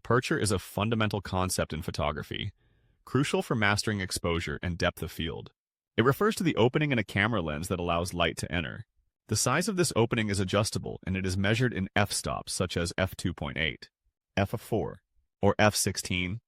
aperture is a fundamental concept in photography, crucial for mastering exposure and depth of field. It refers to the opening in a camera lens that allows light to enter. The size of this opening is adjustable, and it is measured in f-stops such as f2.8, f4, or f16.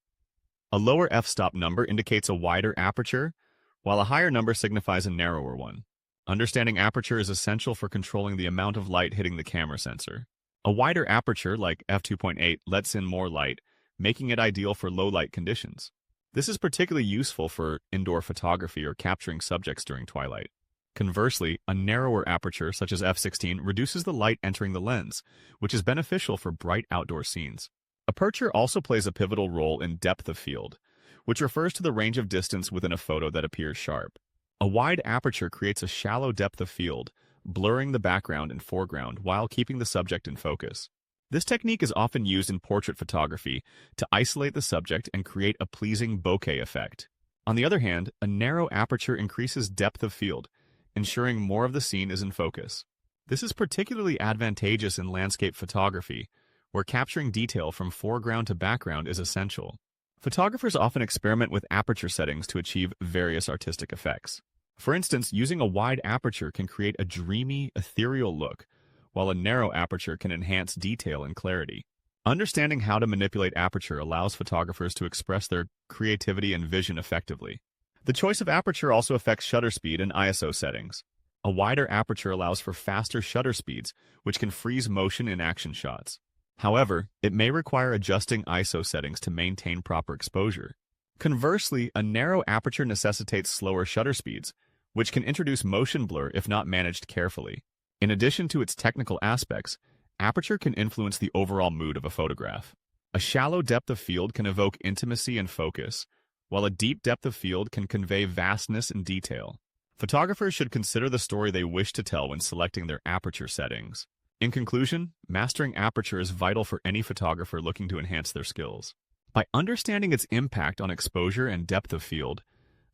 A lower f-stop number indicates a wider aperture, while a higher number signifies a narrower one. Understanding aperture is essential for controlling the amount of light hitting the camera sensor. A wider aperture, like f2.8, lets in more light, making it ideal for low-light conditions. This is particularly useful for indoor photography or capturing subjects during twilight. Conversely, a narrower aperture, such as f16, reduces the light entering the lens, which is beneficial for bright outdoor scenes. Aperture also plays a pivotal role in depth of field, which refers to the range of distance within a photo that appears sharp. A wide aperture creates a shallow depth of field, blurring the background and foreground while keeping the subject in focus. This technique is often used in portrait photography to isolate the subject and create a pleasing bokeh effect. On the other hand, a narrow aperture increases depth of field, ensuring more of the scene is in focus. This is particularly advantageous in landscape photography, where capturing detail from foreground to background is essential. Photographers often experiment with aperture settings to achieve various artistic effects. For instance, using a wide aperture can create a dreamy, ethereal look, while a narrow aperture can enhance detail and clarity. Understanding how to manipulate aperture allows photographers to express their creativity and vision effectively. The choice of aperture also affects shutter speed and ISO settings. A wider aperture allows for faster shutter speeds, which can freeze motion in action shots. However, it may require adjusting ISO settings to maintain proper exposure. Conversely, a narrow aperture necessitates slower shutter speeds, which can introduce motion blur if not managed carefully. In addition to its technical aspects, aperture can influence the overall mood of a photograph. A shallow depth of field can evoke intimacy and focus, while a deep depth of field can convey vastness and detail. Photographers should consider the story they wish to tell when selecting their aperture settings. In conclusion, mastering aperture is vital for any photographer looking to enhance their skills. By understanding its impact on exposure and depth of field,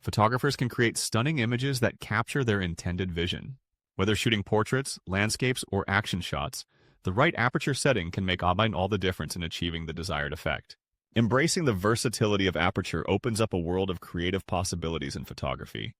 photographers can create stunning images that capture their intended vision. Whether shooting portraits, landscapes, or action shots, the right aperture setting can make all the difference in achieving the desired effect. Embracing the versatility of aperture opens up a world of creative possibilities in photography.